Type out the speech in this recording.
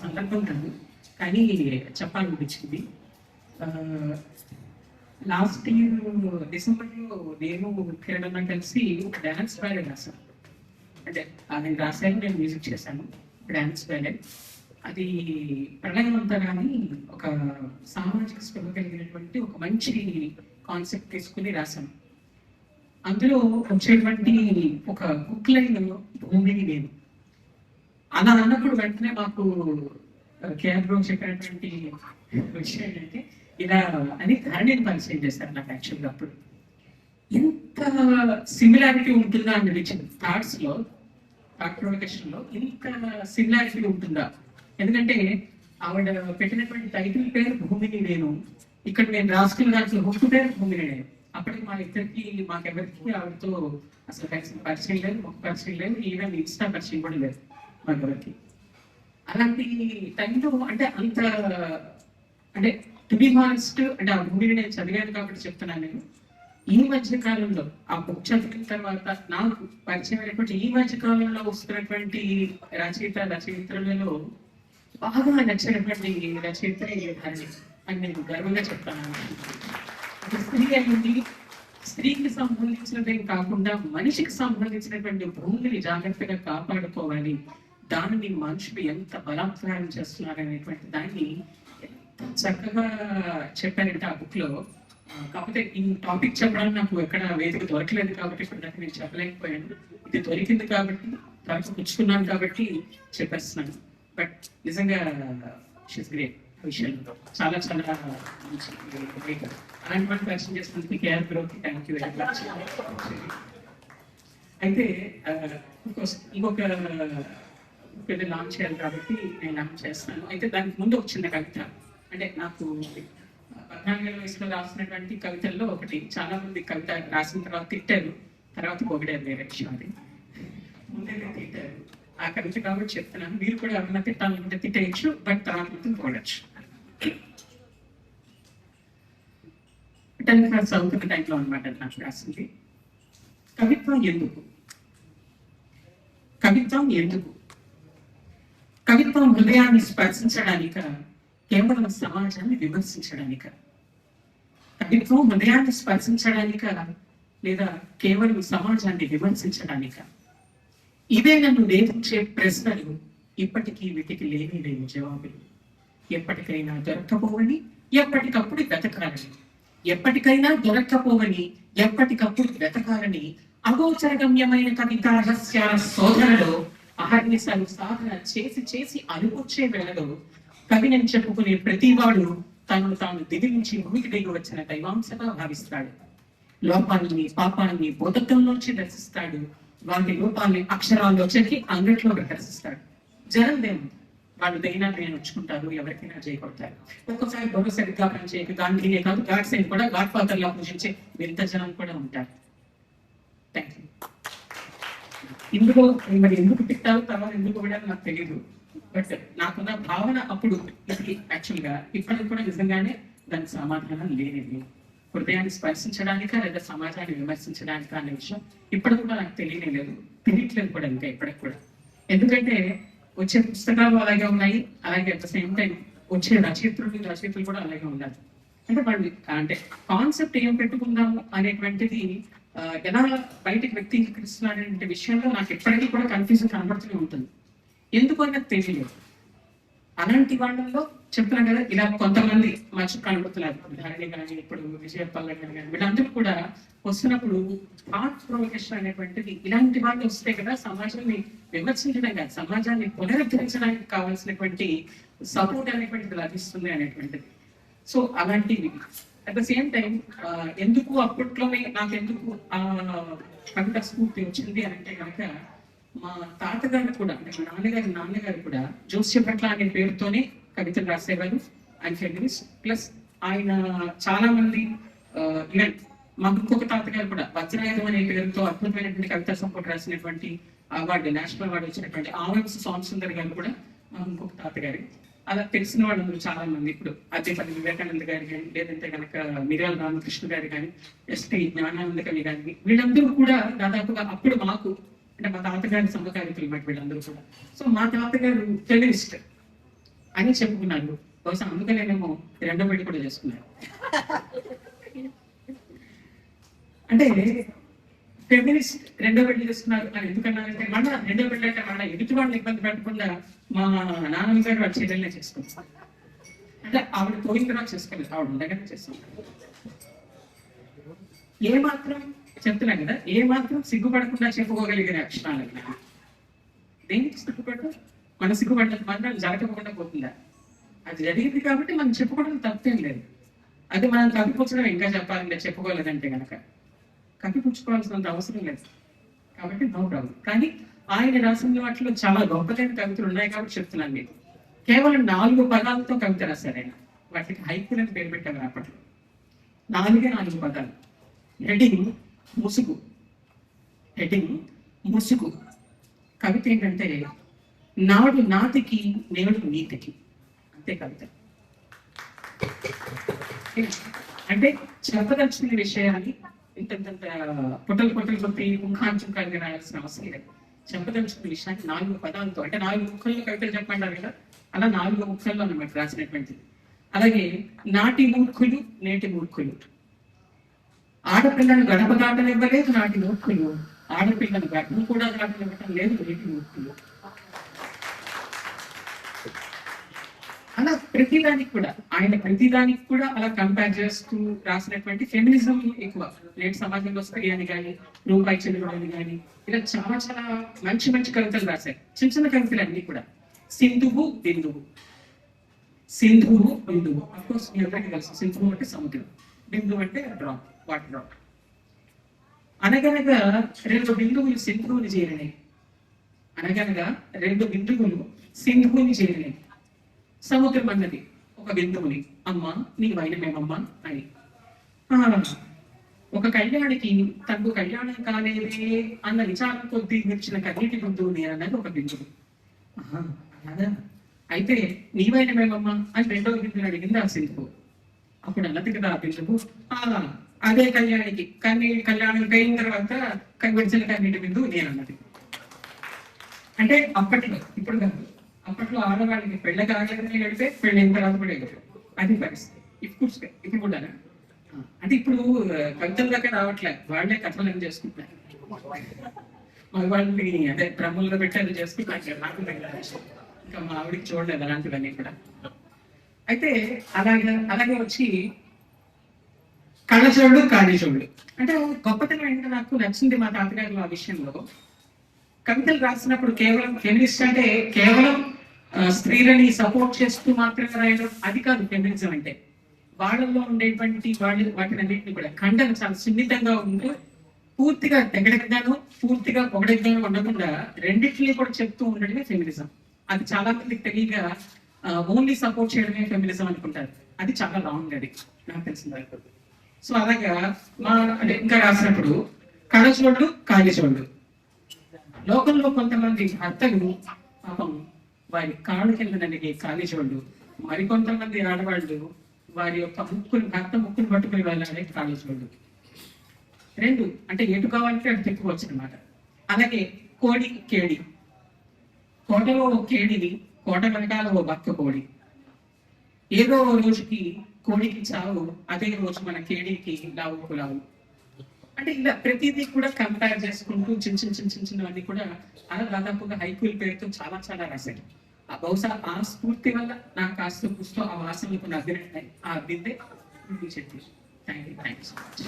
సందర్భం కాదు, కానీ చెప్పాలనిపించింది. లాస్ట్ ఇయర్ డిసెంబర్లో నేను కిరణ్ కలిసి ఒక డ్యాన్స్ బ్యాలె రాశాను. అంటే అది రాశాను, నేను మ్యూజిక్ చేశాను. డ్యాన్స్ బ్యాలె అది ప్రళయవంతరాన్ని ఒక సామాజిక స్పృహ కలిగినటువంటి ఒక మంచి కాన్సెప్ట్ తీసుకుని రాశాను. అందులో వచ్చేటువంటి ఒక బుక్ లైన్ భూమిని నేను అలా అన్నప్పుడు వెంటనే మాకు కేఆర్ బ్రో చెప్పినటువంటి విషయం ఏంటంటే ఇలా అని ధరణిని పరిచయం చేశారు నాకు. యాక్చువల్గా అప్పుడు ఎంత సిమిలారిటీ ఉంటుందా అనిపించింది థాట్స్ లో, థాట్ ప్రొవకేషన్ లో ఇంత సిమిలారిటీ ఉంటుందా. ఎందుకంటే ఆవిడ పెట్టినటువంటి టైటిల్ పేరు భూమిని నేను, ఇక్కడ నేను రాసుకున్న దాంట్లో హుక్ పేరు భూమిని నేను. అప్పటికి మా ఇద్దరికి మాకెవరికి ఆవిడతో అసలు పరిచయం లేదు, ఒక పరిచయం లేదు, ఈవెన్ ఇన్స్టా పరిచయం కూడా లేదు మాకెవరికి. అలాంటి టైంలో అంటే అంత అంటే టు బి హానెస్ట్ అంటే ఆ భూమిని నేను చదివాను కాబట్టి చెప్తున్నాను. నేను ఈ మధ్య కాలంలో ఆ బుక్ చదివిన తర్వాత నాకు పరిచయం అయినటువంటి ఈ మధ్య కాలంలో వస్తున్నటువంటి రచయిత్రులలో బాగా నచ్చినటువంటి రచయిత ధరణి అని నేను గర్వంగా చెప్తాను. స్త్రీ అనేది స్త్రీకి సంబంధించినదే కాకుండా మనిషికి సంబంధించినటువంటి భూమిని జాగ్రత్తగా కాపాడుకోవాలి, దానిని మనుషులు ఎంత బలాత్కారం చేస్తున్నారు అనేటువంటి దాన్ని ఎంత చక్కగా చెప్పారంటే ఆ బుక్ లో. కాకపోతే ఈ టాపిక్ చెప్పడానికి నాకు ఎక్కడ వేదిక దొరకలేదు కాబట్టి ఇప్పుడు నేను చెప్పలేకపోయాను. ఇది దొరికింది కాబట్టి దాంట్లో పుచ్చుకున్నాను కాబట్టి చెప్పేస్తున్నాను. బట్ నిజంగా షీస్ గ్రేట్ విషయంలో చాలా చాలా అలాంటి పరిచయం చేసినందుకు కేఆర్ బ్రోకి థ్యాంక్ యూ వెరీ మచ్. అయితే ఇంకొక పెద్ద లాంచ్ చేయాలి కాబట్టి నేను లాంచ్ చేస్తాను. అయితే దానికి ముందు ఒక చిన్న కవిత, అంటే నాకు 14 వయసులో రాసినటువంటి కవితల్లో ఒకటి. చాలా మంది కవిత రాసిన తర్వాత తిట్టారు, తర్వాత పొగిడారు, వేరే విషయం అది. ముందే తిట్టారు ఆ కవిత కాబట్టి చెప్తున్నాను. మీరు కూడా ఎవరైనా తిట్టాలనుకుంటే తిట్టేయచ్చు, బట్ తర్వాత మొత్తం పొగడచ్చు. చదువుతున్న టైంలో అనమాట నాకు రాసింది. కవిత్వం ఎందుకు? కవిత్వం ఎందుకు? కవిత్వం హృదయాన్ని స్పర్శించడానిక, కేవలం సమాజాన్ని విమర్శించడానిక? కవిత్వం హృదయాన్ని స్పర్శించడానిక, లేదా కేవలం సమాజాన్ని విమర్శించడానిక? ఇవే నన్ను వేధించే ప్రశ్నలు. ఇప్పటికీ వీటికి లేని జవాబులు. ఎప్పటికైనా దొరకపోవని, ఎప్పటికప్పుడు వెతకాలని. ఎప్పటికైనా దొరకపోవని, ఎప్పటికప్పుడు వెతకాలని అగోచరగమ్యమైన కవితా రహస్యాల శోధనలో అహర్నిశలు సాధన చేసి చేసి అనుకూర్చే వేళలో కవిని చెప్పుకునే ప్రతివాడు తనను తాను దిగి నుంచి భూమికి దిగి వచ్చిన దైవాంశగా భావిస్తాడు. లోపాలని పాపాలని బోధత్వంలోంచి దర్శిస్తాడు. వాటి రూపాన్ని అక్షరాల్లో చెక్కి అంగట్లో ప్రదర్శిస్తాడు. జనందేమో వాళ్ళు దైనా వచ్చుకుంటారు, ఎవరికైనా చేయకొడతారు. ఒక్కొక్కసారి బొమ్మ సరిగ్గా పనిచేయక గాంధీనే కాదు, గాడ్ సైన్ కూడా గాడ్ ఫాదర్ లా పూజించే వింత జనం కూడా ఉంటారు. Thank you. ఇందులో మరి ఎందుకు తిట్టాలో తర్వాత ఎందుకు కూడా నాకు తెలియదు, బట్ నాకున్న భావన అప్పుడు ఇది యాక్చువల్గా ఇప్పటికి కూడా నిజంగానే దానికి సమాధానం లేనిది. హృదయాన్ని స్పర్శించడానిక లేదా సమాజాన్ని విమర్శించడానిక అనే విషయం ఇప్పటికి కూడా నాకు తెలియలేదు, తెలియట్లేదు కూడా ఇంకా ఇప్పటికి కూడా. ఎందుకంటే వచ్చే పుస్తకాలు అలాగే ఉన్నాయి, అలాగే అట్ ద సేమ్ టైం వచ్చే రచయితలు కూడా అలాగే ఉండాలి. అంటే వాళ్ళు అంటే కాన్సెప్ట్ ఏం పెట్టుకుందాము అనేటువంటిది ఎలా బయటకు వ్యక్తీకరిస్తున్నారు అనే విషయంలో నాకు ఎప్పటికీ కూడా కన్ఫ్యూజన్ కనబడుతూనే ఉంటుంది. ఎందుకు అనేది తెలియలేదు. అలాంటి వాళ్ళల్లో చెప్తున్నాను కదా, ఇలా కొంతమంది మంచి కనబడుతున్నారు. ధరణి కానీ, ఇప్పుడు విజయపల్ల కానీ, వీళ్ళందరూ కూడా వస్తున్నప్పుడు థాట్ ప్రొవకేషన్ అనేటువంటిది ఇలాంటి వాళ్ళు వస్తే కదా సమాజాన్ని విమర్శించడం కాదు, సమాజాన్ని పునరుద్ధరించడానికి కావాల్సినటువంటి సపోర్ట్ అనేటువంటిది లభిస్తుంది అనేటువంటిది. సో అలాంటివి అట్ ద సేమ్ టైం ఎందుకు అప్పట్లోనే నాకు ఎందుకు ఆ కవిత స్ఫూర్తి వచ్చింది అంటే కనుక, మా తాతగారు కూడా అంటే మా నాన్నగారు కూడా జోస్యభట్ల అనే పేరుతోనే కవితలు రాసేవారు. ఆయన ఫెమినిస్ట్ ప్లస్ ఆయన చాలా మంది ఈవెన్ మాకు ఇంకొక తాతగారు కూడా వజ్రాయుధం అనే పేరుతో అద్భుతమైనటువంటి కవితా సంపుటి రాసినటువంటి అవార్డు, నేషనల్ అవార్డు వచ్చినటువంటి ఆవంశ సోమసుందర్ గారు కూడా మాకు ఇంకొక తాతగారి. అలా తెలిసిన వాళ్ళు చాలా మంది ఇప్పుడు అద్దేపల్లి వివేకానంద గారు కానీ, లేదంటే కనుక మిర్యాల రామకృష్ణ గారు కానీ, ఎస్పీ జ్ఞానానంద కవి కానీ, వీళ్ళందరూ కూడా దాదాపుగా అప్పుడు మాకు అంటే మా తాతగారి సమకాలికులు మాట వీళ్ళందరూ కూడా. సో మా తాతగారు ఫెమినిస్ట్, అని చెప్పుకున్నారు. బహుశా అందుకనేమో రెండో పెళ్లి కూడా చేసుకున్నారు. అంటే ఫెమినిస్ట్ రెండో పెళ్లి చేస్తున్నారు అని ఎందుకన్నారంటే, మన రెండో పెళ్లి అంటే మన ఎదుటి వాళ్ళని ఇబ్బంది పెట్టకుండా మా నాన్నమ్మ గారు వాళ్ళ చెల్లెల్నే చేసుకుంటారు. అంటే ఆవిడ పోయిన తర్వాత చేసుకోలేదు, ఆవిడ ఉండగానే చేసుకుంటారు. ఏ మాత్రం చెప్తున్నా కదా, ఏ మాత్రం సిగ్గుపడకుండా చెప్పుకోగలిగిన అక్షరాలు దేనికి సిగ్గుపడదు? మన సిగ్గుపడ్డది మాత్రం జరగకుండా పోతుందా? అది జరిగింది కాబట్టి మనం చెప్పుకోవడం తప్పేం లేదు. అది మనం కప్పిపుచ్చడం ఇంకా చెప్పాలంటే చెప్పుకోలేదంటే కనుక కప్పిపుచ్చుకోవాల్సినంత అవసరం లేదు. కాబట్టి నో ప్రాబ్లం. కానీ ఆయన రాసిన వాటిలో చాలా గొప్పదైన కవితలు ఉన్నాయి కాబట్టి చెప్తున్నాను మీకు. కేవలం 4 పదాలతో కవిత రాశారు ఆయన. వాటికి హైకులని పేరు పెట్టారు అప్పట్లో. 4 పదాలు. హెడింగ్ ముసుగు. హెడింగ్ ముసుగు. కవిత ఏంటంటే, నాడు నాతికి నేడు నీతికి. అంతే కవిత. అంటే చెప్పదలుచుకునే విషయాన్ని ఇంత పొట్టలు కొట్టి ముఖాంచుకాలుగా రాయాల్సిన అవసరం లేదు. చెప్పదలుచుకునే విషయాన్ని 4 పదాలతో, అంటే 4 ముక్కల్లో కవితలు చెప్పంటారు కదా, అలా 4 ముక్కల్లో అన్నమాట రాసినటువంటిది. అలాగే నాటి మూర్ఖులు నేటి మూర్ఖులు. ఆడపిల్లను గడప దాటనివ్వలేదు నాటి మూర్ఖులు, ఆడపిల్లను గర్భం కూడా దాటనివ్వటం లేదు నేటి మూర్ఖులు. అలా ప్రతిదానికి కూడా ఆయన ప్రతిదానికి కూడా అలా కంపేర్ చేస్తూ రాసినటువంటి ఫెమినిజం ఎక్కువ. నేటి సమాజంలో స్త్రీ అని కానీ, రూపాయి చెల్లుడు అని కానీ, ఇలా చాలా చాలా మంచి మంచి కవితలు రాశారు. చిన్న చిన్న కవితలు అన్ని కూడా. సింధువు బిందువు. సింధువు బిందువు. అఫ్కోర్స్ మీ అందరికీ తెలుసు, సింధువు అంటే సముద్రం, బిందువు అంటే డ్రాప్, వాటర్ డ్రాప్. అనగనగా 2 బిందువులు సింధువుని చేరినాయి. అనగనగా 2 బిందువులు సింధువుని చేరినాయి. సముద్రం అన్నది ఒక బిందువుని, అమ్మ నీ వైనమేమమ్మా అని. ఒక కళ్యాణికి తనకు కళ్యాణం కాలేదే అన్న విచారం కొద్దీ మిర్చిన కన్నీటి బిందువుని అన్నది ఒక బిందువు. అలాగా అయితే నీ వైనమేమమ్మా అని 2వ బిందువుని అడిగింది ఆ సింధువు. అప్పుడు అన్నది కదా ఆ బిందువు, అదే కళ్యాణికి కళ్యాణం అయిన తర్వాత విడిచిన కన్నీటి బిందువు నేనన్నది. అంటే అప్పట్లో, ఇప్పుడు కాదు, అప్పట్లో ఆడవాళ్ళకి పెళ్ళ కాగలేదని గడిపే పెళ్ళైన తర్వాత కూడా ఎదురు. అది పరిస్థితి. ఇప్పుడు కూడా అంటే ఇప్పుడు కవితల దాకా రావట్లేదు, వాళ్ళే కథలను చేసుకుంటున్నారు. మగవాళ్ళని అదే బ్రహ్మల్లో పెట్టి అది చేసుకుంటున్నారు. నాకు ఇంకా మా ఆవిడికి చూడలేదు అలాంటివన్నీ కూడా. అయితే అలాగే వచ్చి కళ్ళజోడు కాళీజోడు. అంటే గొప్పతనం ఏంటంటే నాకు నచ్చింది మా తాతగారు ఆ విషయంలో. కవితలు రాసినప్పుడు కేవలం ఫెమినిస్ట్ అంటే కేవలం స్త్రీలని సపోర్ట్ చేస్తూ మాత్రమే రాయడం అది కాదు ఫెమినిజం అంటే. వాళ్ళల్లో ఉండేటువంటి వాటినన్నింటినీ కూడా ఖండన చాలా సున్నితంగా ఉంటూ, పూర్తిగా తెగడగాను పూర్తిగా పొగడగాను ఉండకుండా రెండింటినీ కూడా చెప్తూ ఉండడమే ఫెమినిజం. అది చాలా మందికి తెలియగా ఓన్లీ సపోర్ట్ చేయడమే ఫెమినిజం అనుకుంటారు. అది చాలా రాంగ్, అది నాకు తెలిసిన వరకు. సో అలాగా అంటే ఇంకా రాసినప్పుడు కళ్ళజోళ్ళు కాళీజోళ్ళు. లోకంలో కొంతమంది భర్తలు పాపం వారి కాళ్ళు కింద నలిగే కాళీజోళ్ళు, మరికొంతమంది ఆడవాళ్ళు వారి యొక్క భర్త ముక్కును పట్టుకుని వెళ్ళాలి కాళీజోళ్ళు. 2 అంటే ఎటు కావాలంటే అటు తిప్పుకోవచ్చు అనమాట. అలాగే కోడి కేడి. కోటలో ఓ కేడిని, కోట వెనకాల ఓ బక్క కోడి. ఏదో రోజుకి కోడికి చావు, అదే రోజు మన కేడికి లావు లావు. అంటే ఇలా ప్రతిదీ కూడా కంపేర్ చేసుకుంటూ చిన్నవన్నీ కూడా అలా దాదాపుగా హైకూల్ పేరుతో చాలా చాలా రాశారు. బహుశా ఆ స్ఫూర్తి వల్ల నాకు కాస్త పుస్తకం ఆ వాసనలు కొన్ని అబ్బినట్టు ఆ అబ్బిందే చెప్పి. Thank you so much.